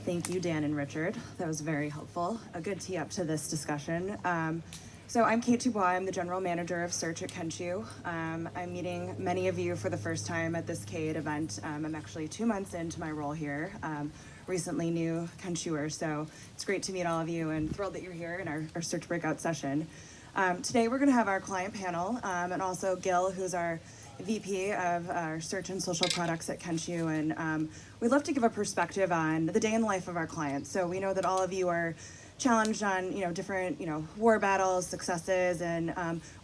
Thank you, Dan and Richard. That was very helpful. A good tee up to this discussion. So I'm Kate Dubois. I'm the General Manager of Search at Kenshoo. I'm meeting many of you for the first time at this Kate event. I'm actually 2 months into my role here, recently new Kenshooer, so it's great to meet all of you and thrilled that you're here in our Search breakout session. Today we're gonna have our client panel and also Gil, who's our VP of our search and social products at Kenshoo, and we'd love to give a perspective on the day in the life of our clients. So we know that all of you are challenged on different war battles, successes, and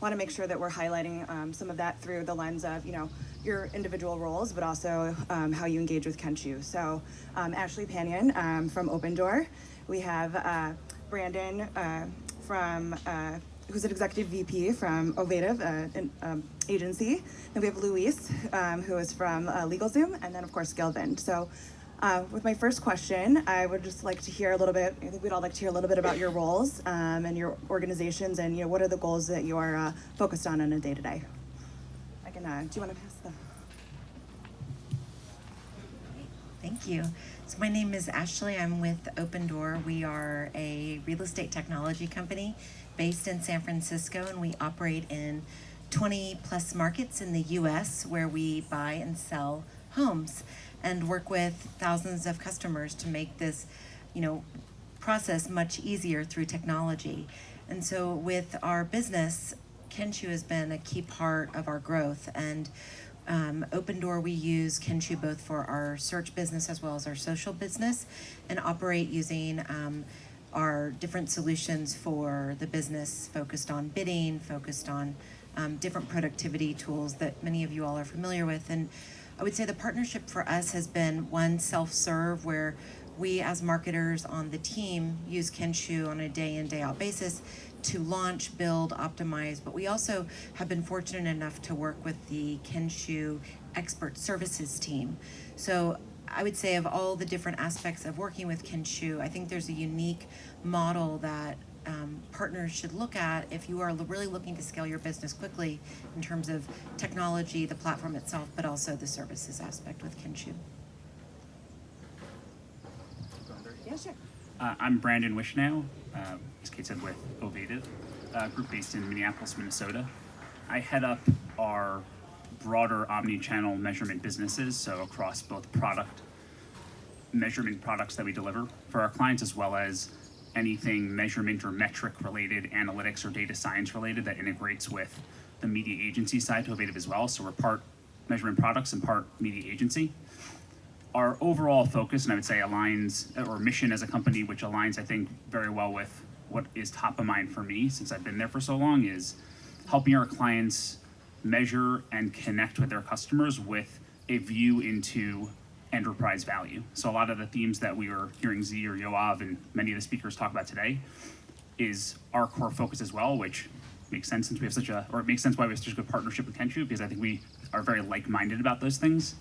want to make sure that we're highlighting some of that through the lens of your individual roles, but also how you engage with Kenshoo. So Ashley Panion from Opendoor. We have Brandon from who's an executive VP from Ovative, an agency. Then we have Luis, who is from LegalZoom, and then of course Gil Vind. So with my first question, I would just like to hear a little bit, I think we'd all like to hear a little bit about your roles and your organizations, and what are the goals that you are focused on a day-to-day? I can, do you want to pass the... Thank you. So my name is Ashley. I'm with Opendoor. We are a real estate technology company based in San Francisco, and we operate in 20 plus markets in the US where we buy and sell homes and work with thousands of customers to make this, process much easier through technology. And so with our business, Kenshoo has been a key part of our growth, and Opendoor, we use Kenshoo both for our search business as well as our social business, and operate using our different solutions for the business focused on bidding, focused on different productivity tools that many of you all are familiar with. And I would say the partnership for us has been one self-serve, where we as marketers on the team use Kenshoo on a day in, day out basis to launch, build, optimize, but we also have been fortunate enough to work with the Kenshoo expert services team. So I would say of all the different aspects of working with Kenshoo, I think there's a unique model that partners should look at if you are really looking to scale your business quickly in terms of technology, the platform itself, but also the services aspect with Kenshoo. Yeah, sure. I'm Brandon Wishnow, as Kate said, with Ovative, a group based in Minneapolis, Minnesota. I head up our broader omni-channel measurement businesses, so across both product measurement products that we deliver for our clients, as well as anything measurement or metric related, analytics or data science related that integrates with the media agency side to Ovative as well. So we're part measurement products and part media agency. Our overall focus, and I would say aligns, or mission as a company, which aligns I think very well with what is top of mind for me since I've been there for so long, is helping our clients measure and connect with their customers with a view into enterprise value. So a lot of the themes that we were hearing Z or Yoav and many of the speakers talk about today is our core focus as well, which makes sense since we have it makes sense why we have such a good partnership with Kenshoo, because I think we are very like-minded about those things.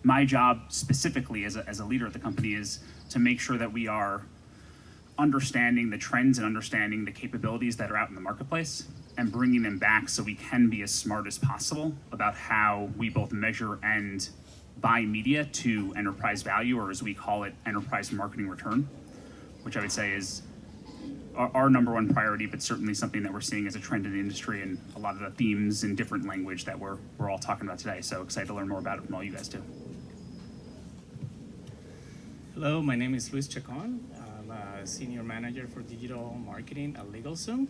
My job specifically as a leader at the company is to make sure that we are understanding the trends and understanding the capabilities that are out in the marketplace and bringing them back so we can be as smart as possible about how we both measure and buy media to enterprise value, or as we call it, enterprise marketing return, which I would say is our number one priority, but certainly something that we're seeing as a trend in the industry and a lot of the themes in different language that we're all talking about today. So excited to learn more about it from all you guys too. Hello, my name is Luis Chacon. I'm a senior manager for digital marketing at LegalZoom,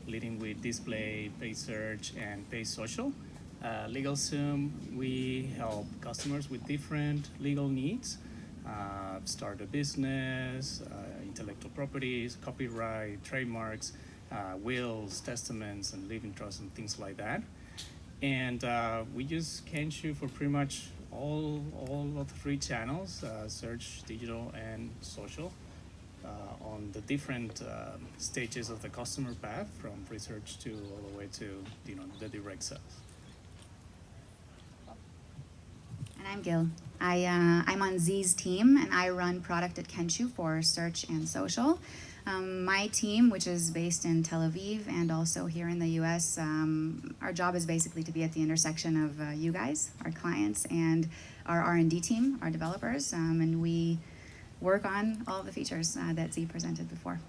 leading with display, paid search, and paid social. LegalZoom, we help customers with different legal needs, start a business, intellectual properties, copyright, trademarks, wills, testaments, and living trusts, and things like that. And we use Kenshoo for pretty much all of the three channels, search, digital, and social, on the different stages of the customer path, from research to all the way to the direct sales. And I'm Gil. I'm on Z's team, and I run product at Kenshoo for search and social. My team, which is based in Tel Aviv and also here in the US, our job is basically to be at the intersection of you guys, our clients, and our R&D team, our developers, and we work on all of the features that Z presented before.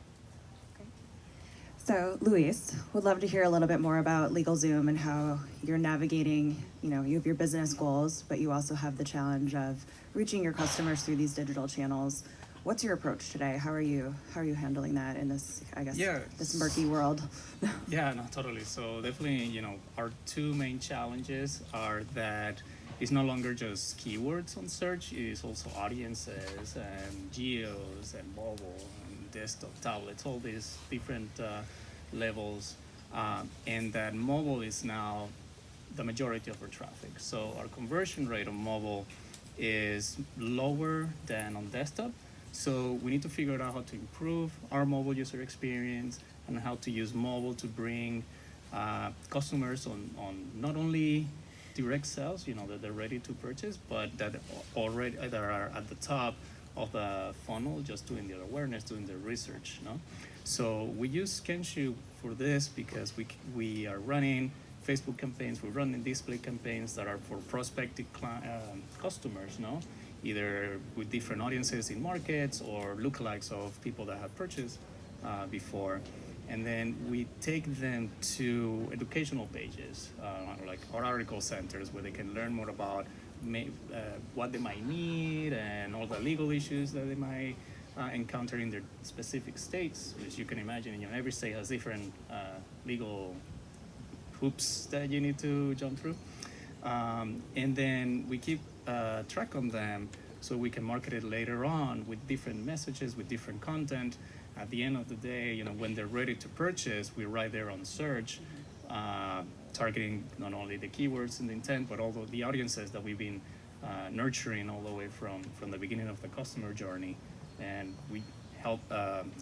So, Luis, would love to hear a little bit more about LegalZoom and how you're navigating, you have your business goals, but you also have the challenge of reaching your customers through these digital channels. What's your approach today? How are you handling that in this, I guess, this murky world? Yeah, no, totally. So definitely, our two main challenges are that it's no longer just keywords on search, it is also audiences and geos and mobile and desktop, tablets, all these different levels, and that mobile is now the majority of our traffic. So our conversion rate on mobile is lower than on desktop. So we need to figure out how to improve our mobile user experience and how to use mobile to bring customers on not only direct sales, that they're ready to purchase, but that already that are at the top of the funnel, just doing their awareness, doing their research. So we use Kenshoo for this because we are running Facebook campaigns, we're running display campaigns that are for prospective customers, either with different audiences in markets or lookalikes of people that have purchased before. And then we take them to educational pages, like our article centers, where they can learn more about what they might need and all the legal issues that they might encounter in their specific states. As you can imagine, every state has different legal hoops that you need to jump through. And then we keep track on them so we can market it later on with different messages, with different content. At the end of the day, when they're ready to purchase, we're right there on search, targeting not only the keywords and the intent, but also the audiences that we've been nurturing all the way from the beginning of the customer journey. And we help,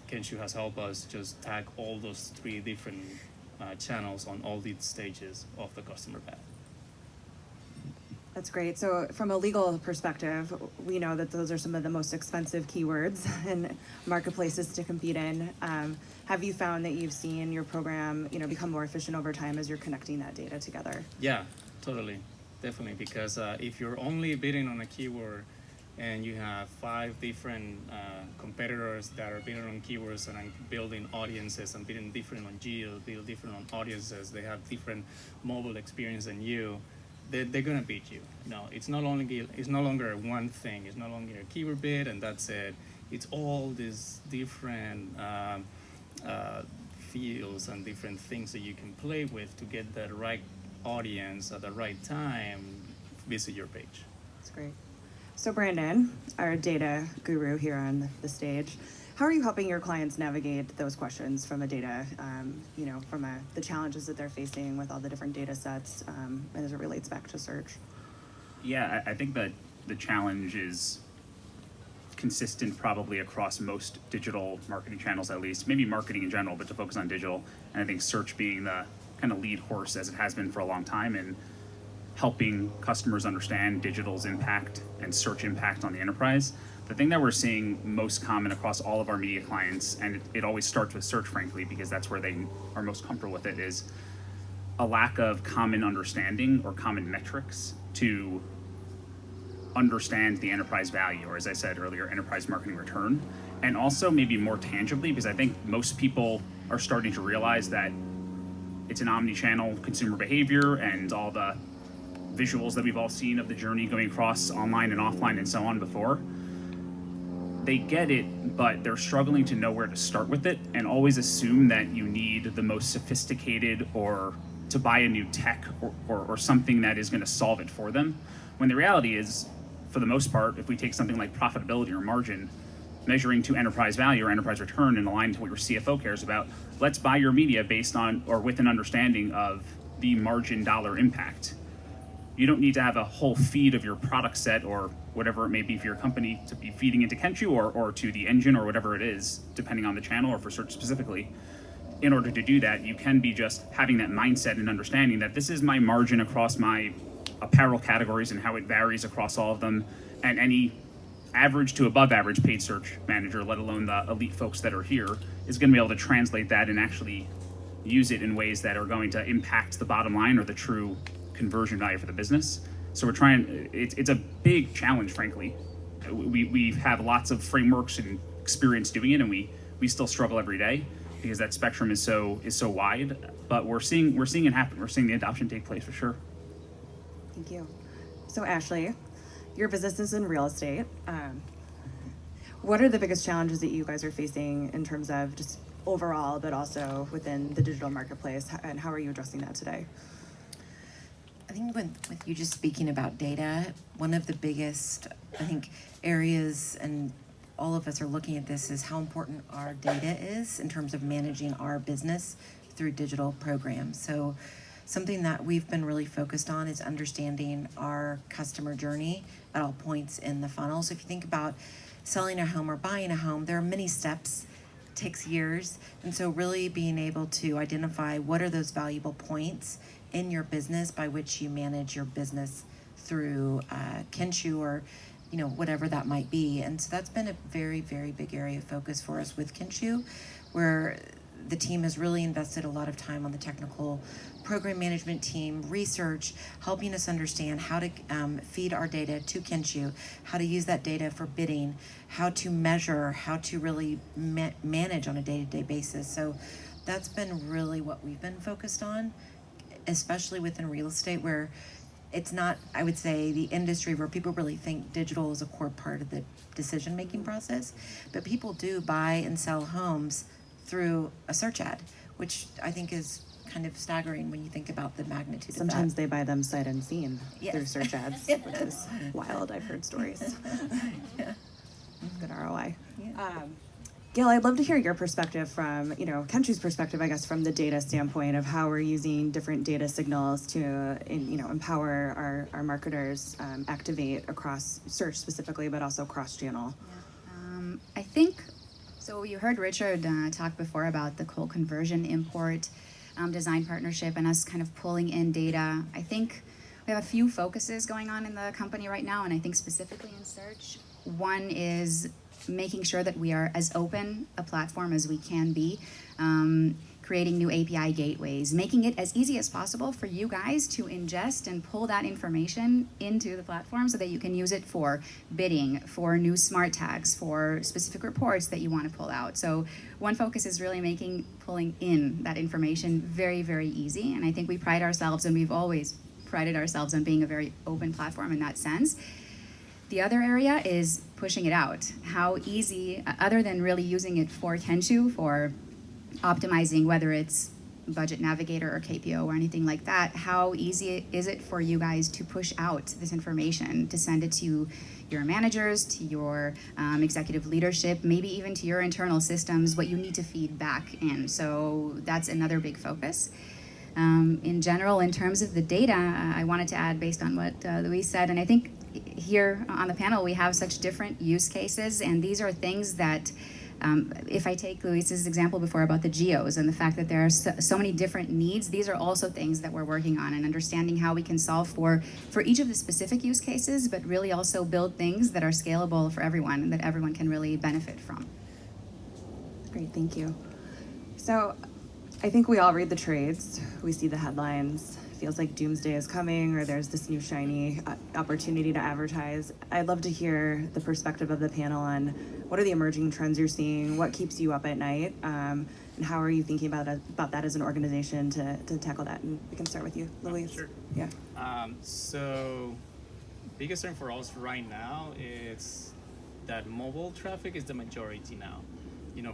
Kenshoo has helped us just tag all those three different channels on all these stages of the customer path. That's great. So from a legal perspective, we know that those are some of the most expensive keywords and marketplaces to compete in. Have you found that you've seen your program, become more efficient over time as you're connecting that data together? Yeah, totally. Definitely. Because if you're only bidding on a keyword and you have 5 different competitors that are bidding on keywords and are building audiences and bidding different on geo, build different on audiences, they have different mobile experience than you, they're gonna beat you. It's no longer one thing. It's no longer a keyword bid and that's it. It's all these different fields and different things that you can play with to get the right audience at the right time visit your page. That's great. So Brandon, our data guru here on the stage, how are you helping your clients navigate those questions from a data, from the challenges that they're facing with all the different data sets as it relates back to search? Yeah, I think that the challenge is consistent probably across most digital marketing channels, at least, maybe marketing in general, but to focus on digital. And I think search being the kind of lead horse as it has been for a long time in helping customers understand digital's impact and search impact on the enterprise. The thing that we're seeing most common across all of our media clients, and it always starts with search, frankly, because that's where they are most comfortable with it, is a lack of common understanding or common metrics to understand the enterprise value, or as I said earlier, enterprise marketing return. And also maybe more tangibly, because I think most people are starting to realize that it's an omni-channel consumer behavior and all the visuals that we've all seen of the journey going across online and offline and so on before. They get it, but they're struggling to know where to start with it and always assume that you need the most sophisticated or to buy a new tech or something that is going to solve it for them. When the reality is, for the most part, if we take something like profitability or margin, measuring to enterprise value or enterprise return and aligned to what your CFO cares about, let's buy your media based on or with an understanding of the margin dollar impact. You don't need to have a whole feed of your product set or whatever it may be for your company to be feeding into Kenshoo or to the engine or whatever it is, depending on the channel or for search specifically. In order to do that, you can be just having that mindset and understanding that this is my margin across my apparel categories and how it varies across all of them, and any average to above average paid search manager, let alone the elite folks that are here, is going to be able to translate that and actually use it in ways that are going to impact the bottom line or the true conversion value for the business. So we're trying, it's a big challenge, frankly, we have lots of frameworks and experience doing it, and we still struggle every day because that spectrum is so wide. But we're seeing it happen. We're seeing the adoption take place for sure. Thank you. So Ashley, your business is in real estate. What are the biggest challenges that you guys are facing in terms of just overall, but also within the digital marketplace, and how are you addressing that today? I think with you just speaking about data, one of the biggest, I think, areas, and all of us are looking at this, is how important our data is in terms of managing our business through digital programs. So something that we've been really focused on is understanding our customer journey at all points in the funnel. So if you think about selling a home or buying a home, there are many steps. It takes years. And so really being able to identify what are those valuable points in your business by which you manage your business through Kenshoo or whatever that might be. And so that's been a very, very big area of focus for us with Kenshoo, where the team has really invested a lot of time on the technical program management team, research, helping us understand how to feed our data to Kenshoo, how to use that data for bidding, how to measure, how to really manage on a day-to-day basis. So that's been really what we've been focused on, especially within real estate, where it's not, I would say, the industry where people really think digital is a core part of the decision-making process, but people do buy and sell homes through a search ad, which I think is kind of staggering when you think about the magnitude Sometimes of that. they buy them sight unseen Yes. through search ads, which is wild. I've heard stories. Yeah. Good ROI. Yeah. Gil, I'd love to hear your perspective from, Kenshoo's perspective, I guess, from the data standpoint of how we're using different data signals to, empower our marketers, activate across search specifically, but also cross-channel. I think, so you heard Richard talk before about the cold conversion import design partnership and us kind of pulling in data. I think we have a few focuses going on in the company right now, and I think specifically in search. One is making sure that we are as open a platform as we can be, creating new API gateways, making it as easy as possible for you guys to ingest and pull that information into the platform so that you can use it for bidding, for new smart tags, for specific reports that you want to pull out. So one focus is really making pulling in that information very, very easy. And I think we pride ourselves, and we've always prided ourselves on being a very open platform in that sense. The other area is pushing it out. How easy, other than really using it for Kenshoo, for optimizing whether it's Budget Navigator or KPO or anything like that, how easy is it for you guys to push out this information, to send it to your managers, to your executive leadership, maybe even to your internal systems, what you need to feed back in. So that's another big focus. In general, in terms of the data, I wanted to add based on what Luis said, and I think here on the panel we have such different use cases, and these are things that if I take Luis's example before about the geos and the fact that there are so many different needs, these are also things that we're working on and understanding how we can solve for each of the specific use cases, but really also build things that are scalable for everyone and that everyone can really benefit from. Great, thank you. So I think we all read the trades. We see the headlines. Feels like doomsday is coming, or there's this new shiny opportunity to advertise. I'd love to hear the perspective of the panel on what are the emerging trends you're seeing, what keeps you up at night, and how are you thinking about that as an organization to tackle that? And we can start with you, Luis. Sure. Yeah. So biggest thing for us right now is that mobile traffic is the majority now.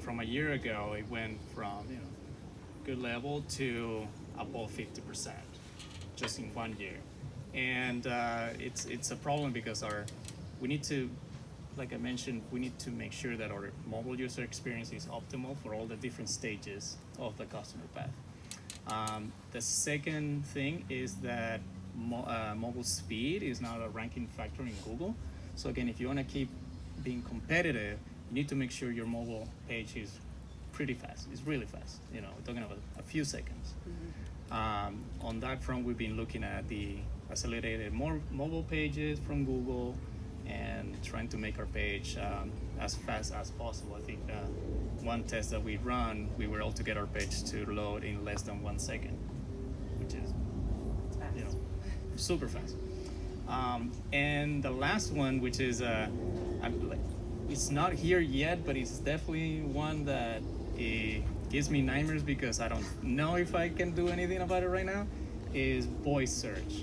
From a year ago, it went from good level to above 50%. Just in 1 year, and it's a problem because we need to, like I mentioned, we need to make sure that our mobile user experience is optimal for all the different stages of the customer path. The second thing is that mobile speed is not a ranking factor in Google. So again, if you want to keep being competitive, you need to make sure your mobile page is pretty fast. It's really fast. We're talking about a few seconds. Mm-hmm. On that front, we've been looking at the accelerated more mobile pages from Google and trying to make our page as fast as possible. I think one test that we run, we were able to get our page to load in less than 1 second, which is super fast. And the last one, which is it's not here yet, but it's definitely one that gives me nightmares because I don't know if I can do anything about it right now, is voice search.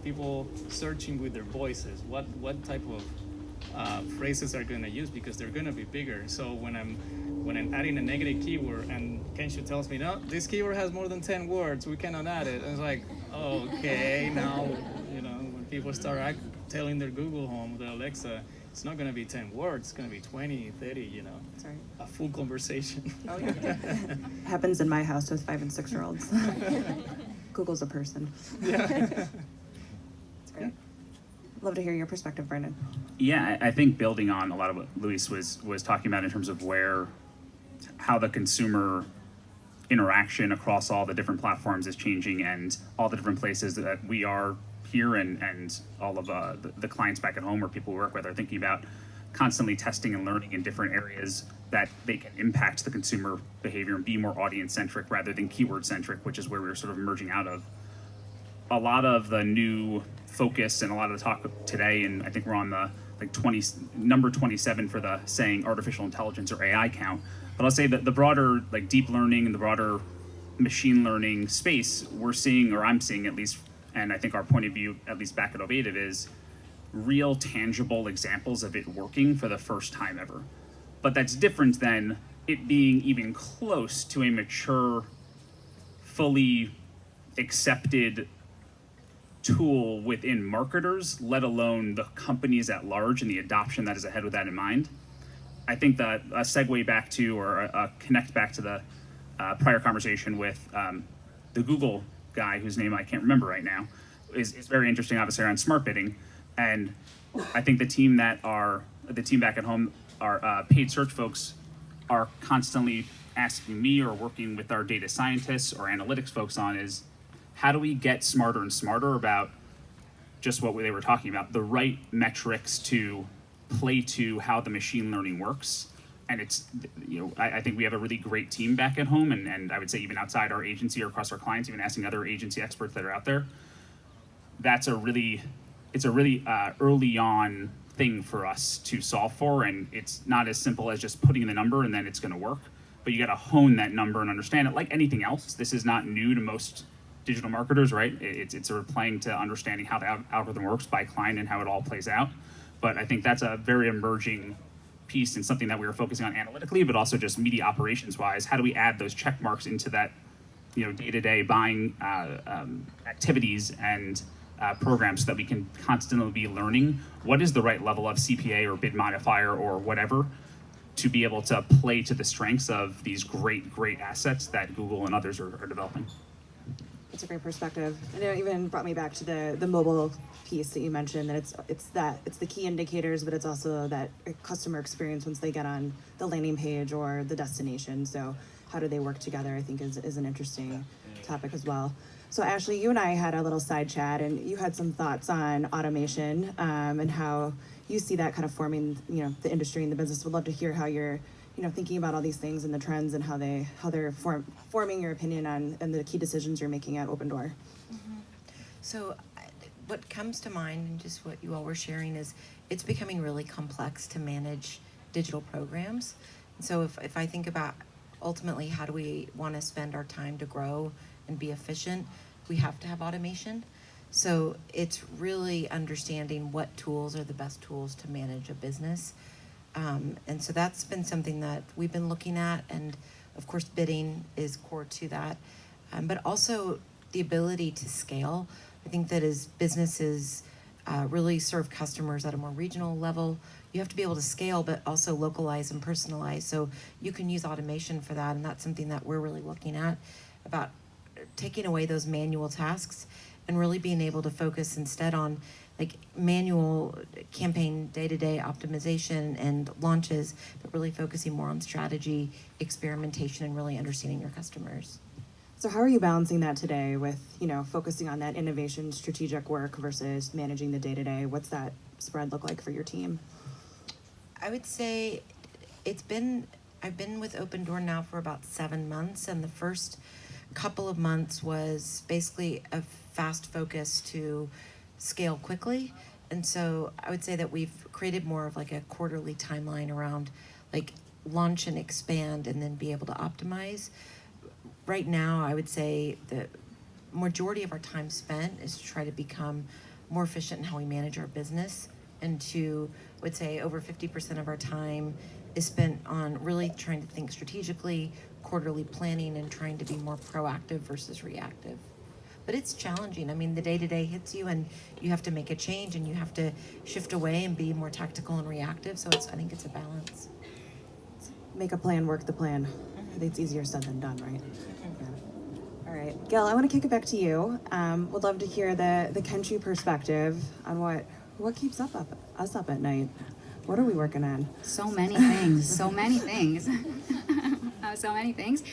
People searching with their voices. What type of phrases are going to use, because they're going to be bigger. So when I'm adding a negative keyword and Kenshoo tells me, no, this keyword has more than 10 words, we cannot add it. And it's like, oh, okay, now, when people start telling their Google Home, their Alexa, it's not going to be 10 words, it's going to be 20, 30, That's right. a full conversation. Oh, yeah. Happens in my house with 5 and 6-year-olds. Google's a person. Yeah. That's great. Love to hear your perspective, Brandon. Yeah, I think building on a lot of what Luis was talking about in terms of how the consumer interaction across all the different platforms is changing, and all the different places that we are here and all of the clients back at home or people we work with are thinking about constantly testing and learning in different areas that they can impact the consumer behavior and be more audience-centric rather than keyword-centric, which is where we're sort of emerging out of. A lot of the new focus and a lot of the talk today, and I think we're on the number 27 for the saying artificial intelligence or AI count. But I'll say that the broader deep learning and the broader machine learning space, we're seeing, or I'm seeing at least, and I think our point of view, at least back at Ovative, is real tangible examples of it working for the first time ever. But that's different than it being even close to a mature, fully accepted tool within marketers, let alone the companies at large and the adoption that is ahead with that in mind. I think that a segue back to, or a connect back to the prior conversation with the Google guy, whose name I can't remember right now, is very interesting, obviously, around smart bidding. And I think the team back at home, our paid search folks, are constantly asking me or working with our data scientists or analytics folks on is, how do we get smarter and smarter about just what they were talking about, the right metrics to play to how the machine learning works. And it's, I think we have a really great team back at home, and I would say even outside our agency or across our clients, even asking other agency experts that are out there, it's a really early on thing for us to solve for, and it's not as simple as just putting in the number and then it's going to work. But you got to hone that number and understand it. Like anything else, this is not new to most digital marketers, right? It's sort of playing to understanding how the algorithm works by client and how it all plays out. But I think that's a very emerging piece and something that we were focusing on analytically, but also just media operations wise. How do we add those check marks into that, day-to-day buying activities and programs so that we can constantly be learning what is the right level of CPA or bid modifier or whatever to be able to play to the strengths of these great assets that Google and others are developing. That's a great perspective, and it even brought me back to the mobile piece that you mentioned. That it's the key indicators, but it's also that customer experience once they get on the landing page or the destination. So how do they work together? I think is an interesting topic as well. So Ashley, you and I had a little side chat, and you had some thoughts on automation and how you see that kind of forming, the industry and the business. Would love to hear how you're, thinking about all these things and the trends and how they're forming your opinion on and the key decisions you're making at Opendoor. Mm-hmm. So what comes to mind, and just what you all were sharing, is it's becoming really complex to manage digital programs. So if I think about ultimately how do we want to spend our time to grow and be efficient, we have to have automation. So it's really understanding what tools are the best tools to manage a business. And so that's been something that we've been looking at, and of course bidding is core to that, but also the ability to scale. I think that as businesses really serve customers at a more regional level, you have to be able to scale but also localize and personalize. So you can use automation for that, and that's something that we're really looking at, about taking away those manual tasks and really being able to focus instead on manual campaign day-to-day optimization and launches, but really focusing more on strategy, experimentation, and really understanding your customers. So how are you balancing that today with, focusing on that innovation strategic work versus managing the day-to-day? What's that spread look like for your team? I would say I've been with Opendoor now for about 7 months, and the first couple of months was basically a fast focus to scale quickly. And so I would say that we've created more of like a quarterly timeline around like launch and expand and then be able to optimize. Right now, I would say the majority of our time spent is to try to become more efficient in how we manage our business, and to, I would say, over 50% of our time is spent on really trying to think strategically, quarterly planning, and trying to be more proactive versus reactive. But it's challenging. I mean, the day-to-day hits you and you have to make a change and you have to shift away and be more tactical and reactive. So I think it's a balance. Make a plan, work the plan. I think it's easier said than done, right? Yeah. All right, Gil, I want to kick it back to you. Would love to hear the Kenshoo perspective on what keeps us up at night. What are we working on? So many things. So many things. So many things.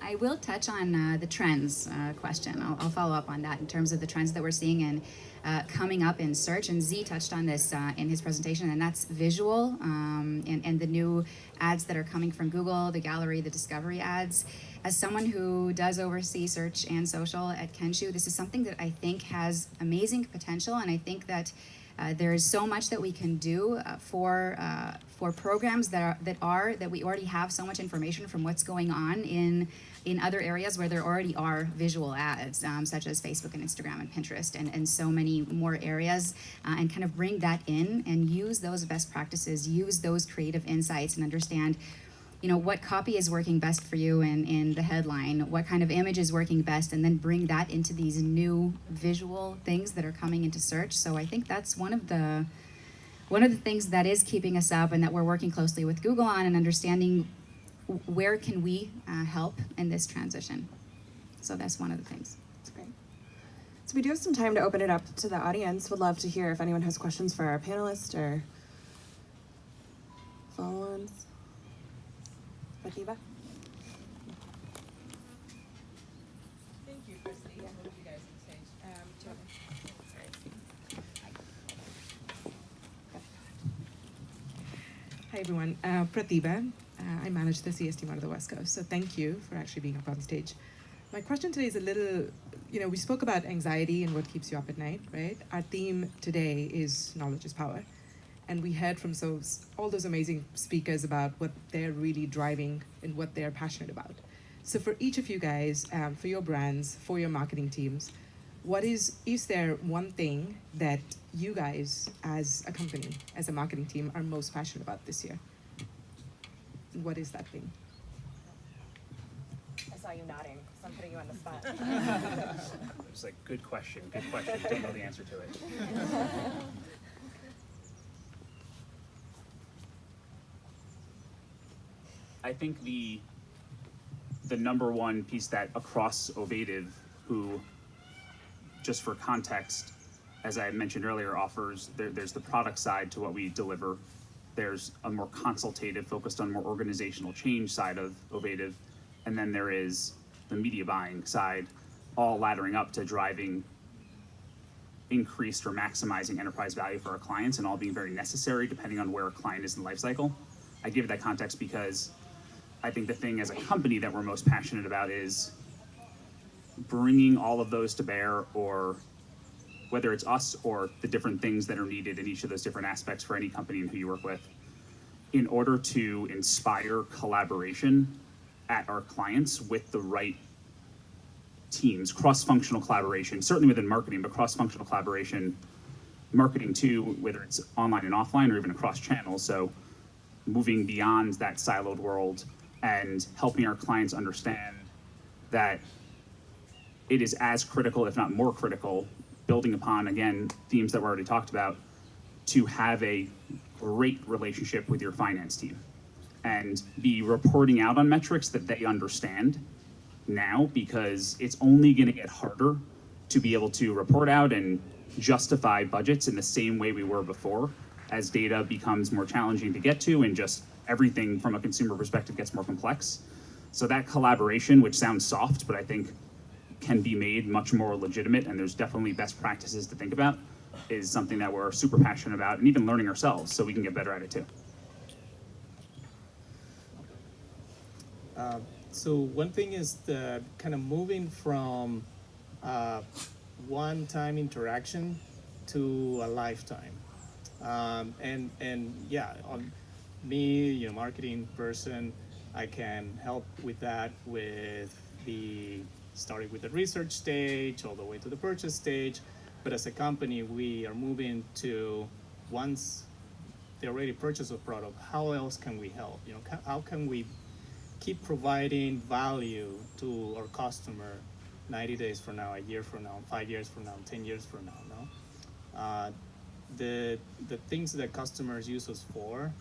I will touch on the trends question. I'll follow up on that in terms of the trends that we're seeing and coming up in search. And Z touched on this in his presentation, and that's visual and the new ads that are coming from Google, the gallery, the discovery ads. As someone who does oversee search and social at Kenshoo, this is something that I think has amazing potential, and I think that there is so much that we can do for programs that we already have so much information from what's going on in other areas where there already are visual ads, such as Facebook and Instagram and Pinterest and so many more areas, and kind of bring that in and use those best practices, use those creative insights, and understand, what copy is working best for you in the headline, what kind of image is working best, and then bring that into these new visual things that are coming into search. So I think that's one of the things that is keeping us up, and that we're working closely with Google on, and understanding where can we help in this transition. So that's one of the things. That's great. So we do have some time to open it up to the audience. Would love to hear if anyone has questions for our panelists or follow-ons. Fativa? Thank you, Christy. I hope you guys can stage. Hi, everyone. Pratibha. I manage the CS team out of the West Coast, so thank you for actually being up on stage. My question today is a little, we spoke about anxiety and what keeps you up at night, right? Our theme today is knowledge is power. And we heard from all those amazing speakers about what they're really driving and what they're passionate about. So for each of you guys, for your brands, for your marketing teams, is there one thing that you guys as a company, as a marketing team, are most passionate about this year? What is that thing? I saw you nodding, so I'm putting you on the spot. It's like, good question. Don't know the answer to it. I think the number one piece that across Ovative, who, just for context, as I mentioned earlier, offers, there's the product side to what we deliver. There's a more consultative, focused on more organizational change side of Ovative. And then there is the media buying side, all laddering up to driving increased or maximizing enterprise value for our clients, and all being very necessary depending on where a client is in the life cycle. I give it that context because I think the thing as a company that we're most passionate about is bringing all of those to bear, or whether it's us or the different things that are needed in each of those different aspects for any company and who you work with, in order to inspire collaboration at our clients with the right teams, cross-functional collaboration, certainly within marketing, but cross-functional collaboration, marketing too, whether it's online and offline or even across channels. So moving beyond that siloed world and helping our clients understand that it is as critical, if not more critical, building upon, again, themes that we already talked about, to have a great relationship with your finance team and be reporting out on metrics that they understand now, because it's only going to get harder to be able to report out and justify budgets in the same way we were before, as data becomes more challenging to get to and just everything from a consumer perspective gets more complex. So that collaboration, which sounds soft, but I think can be made much more legitimate, and there's definitely best practices to think about, is something that we're super passionate about, and even learning ourselves so we can get better at it too. So one thing is the kind of moving from one-time interaction to a lifetime. And yeah, on me, marketing person, I can help with that, with the starting with the research stage all the way to the purchase stage. But as a company, we are moving to, once they already purchase a product, how else can we help? How can we keep providing value to our customer 90 days from now, a year from now, 5 years from now, 10 years from now, no? The things that customers use us for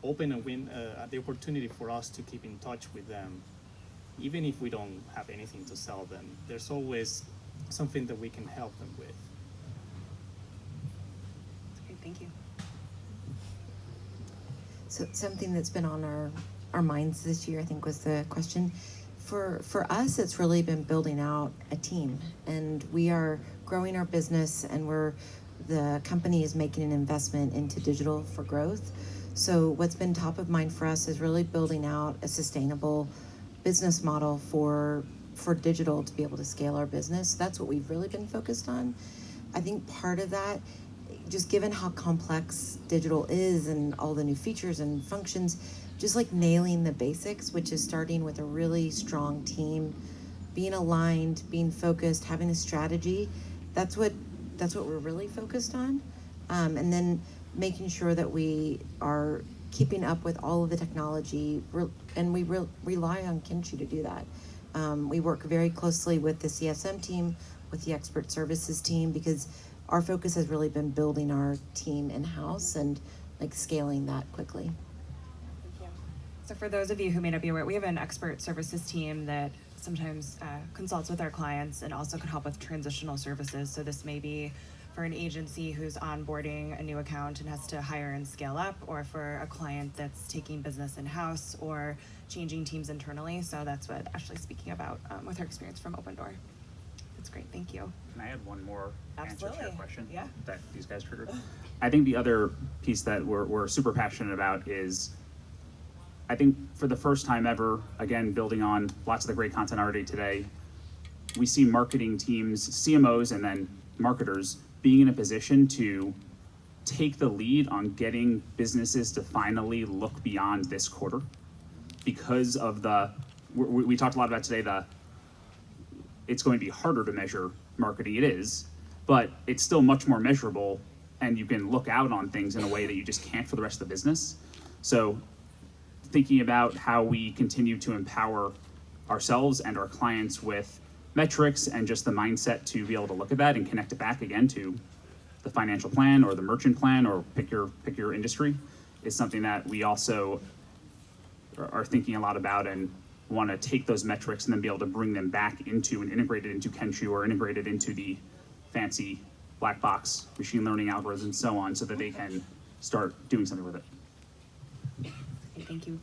open the opportunity for us to keep in touch with them, even if we don't have anything to sell them. There's always something that we can help them with. Okay, thank you. So something that's been on our minds this year, I think, was the question. For us, it's really been building out a team, and we are growing our business, and the company is making an investment into digital for growth. So what's been top of mind for us is really building out a sustainable business model for digital to be able to scale our business. That's what we've really been focused on. I think part of that, just given how complex digital is and all the new features and functions, just like nailing the basics, which is starting with a really strong team, being aligned, being focused, having a strategy. That's what we're really focused on. And then making sure that we are keeping up with all of the technology, and we rely on Kenshoo to do that. We work very closely with the CSM team, with the expert services team, because our focus has really been building our team in-house and like scaling that quickly. So for those of you who may not be aware, we have an expert services team that sometimes consults with our clients and also can help with transitional services. So this may be for an agency who's onboarding a new account and has to hire and scale up, or for a client that's taking business in-house or changing teams internally. So that's what Ashley's speaking about with her experience from Opendoor. That's great, thank you. Can I add one more answer to your question? Yeah. That these guys triggered? I think the other piece that we're super passionate about is, I think for the first time ever, again, building on lots of the great content already today, we see marketing teams, CMOs, and then marketers being in a position to take the lead on getting businesses to finally look beyond this quarter. Because of we talked a lot about today, it's going to be harder to measure marketing. It is, but it's still much more measurable, and you can look out on things in a way that you just can't for the rest of the business. So thinking about how we continue to empower ourselves and our clients with metrics and just the mindset to be able to look at that and connect it back again to the financial plan or the merchant plan, or pick your industry, is something that we also are thinking a lot about, and want to take those metrics and then be able to bring them back into and integrate it into Kenshoo, or integrate it into the fancy black box machine learning algorithms and so on, so that they can start doing something with it. Okay, thank you.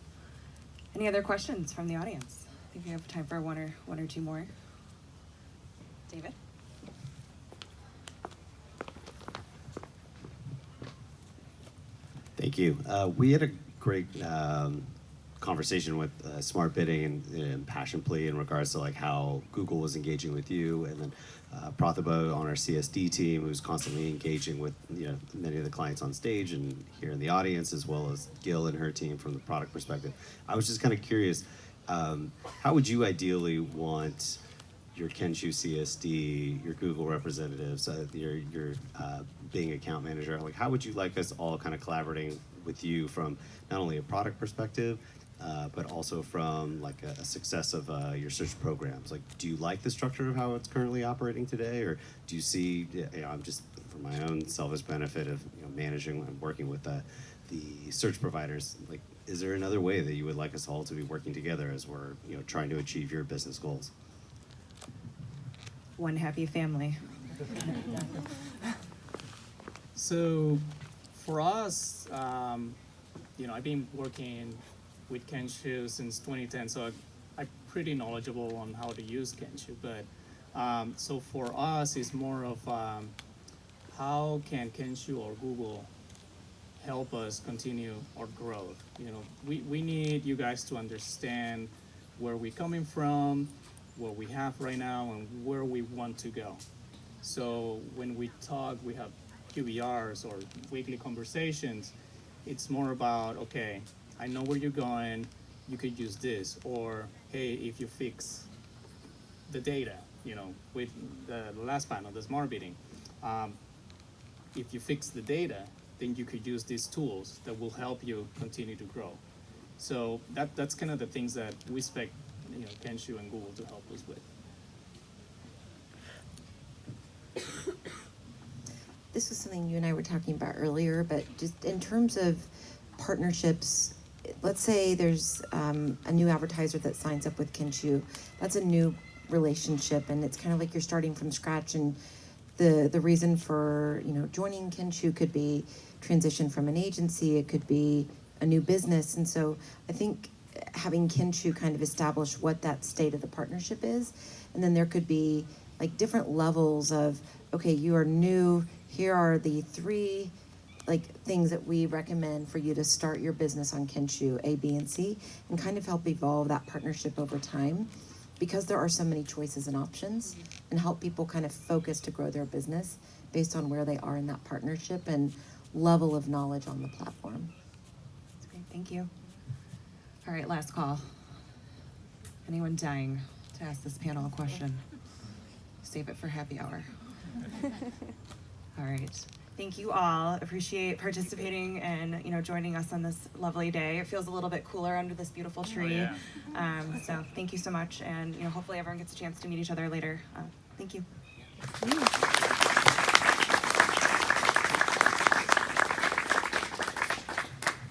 Any other questions from the audience? I think we have time for one or two more. David? Thank you. We had a great conversation with Smart Bidding and Passion Plea in regards to like how Google was engaging with you, and then Pratibha on our CSD team, who's constantly engaging with many of the clients on stage and here in the audience, as well as Gil and her team from the product perspective. I was just kind of curious, how would you ideally want your Kenshoo CSD, your Google representatives, your Bing account manager, like how would you like us all kind of collaborating with you from not only a product perspective, but also from like a success of your search programs? Like, do you like the structure of how it's currently operating today, or do you see, I'm just for my own selfish benefit of managing and working with the search providers, like, is there another way that you would like us all to be working together as we're trying to achieve your business goals? One happy family. So for us, I've been working with Kenshoo since 2010, so I'm pretty knowledgeable on how to use Kenshoo. But so for us, it's more of how can Kenshoo or Google help us continue our growth? We need you guys to understand where we're coming from, what we have right now and where we want to go. So when we talk, we have QBRs or weekly conversations. It's more about, okay, I know where you're going, you could use this, or hey, if you fix the data, with the last panel, the smart bidding, if you fix the data, then you could use these tools that will help you continue to grow. So that's kind of the things that we expect, Kenshoo and Google to help us with. This was something you and I were talking about earlier, but just in terms of partnerships, let's say there's a new advertiser that signs up with Kenshoo. That's a new relationship, and it's kind of like you're starting from scratch. And the reason for joining Kenshoo could be transition from an agency, it could be a new business, and so I think having Kenshoo kind of establish what that state of the partnership is, and then there could be like different levels of, okay, you are new, here are the 3 things that we recommend for you to start your business on Kenshoo, A, B, and C, and kind of help evolve that partnership over time, because there are so many choices and options, and help people kind of focus to grow their business based on where they are in that partnership and level of knowledge on the platform. That's great, thank you. All right, last call. Anyone dying to ask this panel a question? Save it for happy hour. All right. Thank you all. Appreciate participating and joining us on this lovely day. It feels a little bit cooler under this beautiful tree. Oh, yeah. So thank you so much, and hopefully everyone gets a chance to meet each other later. Thank you.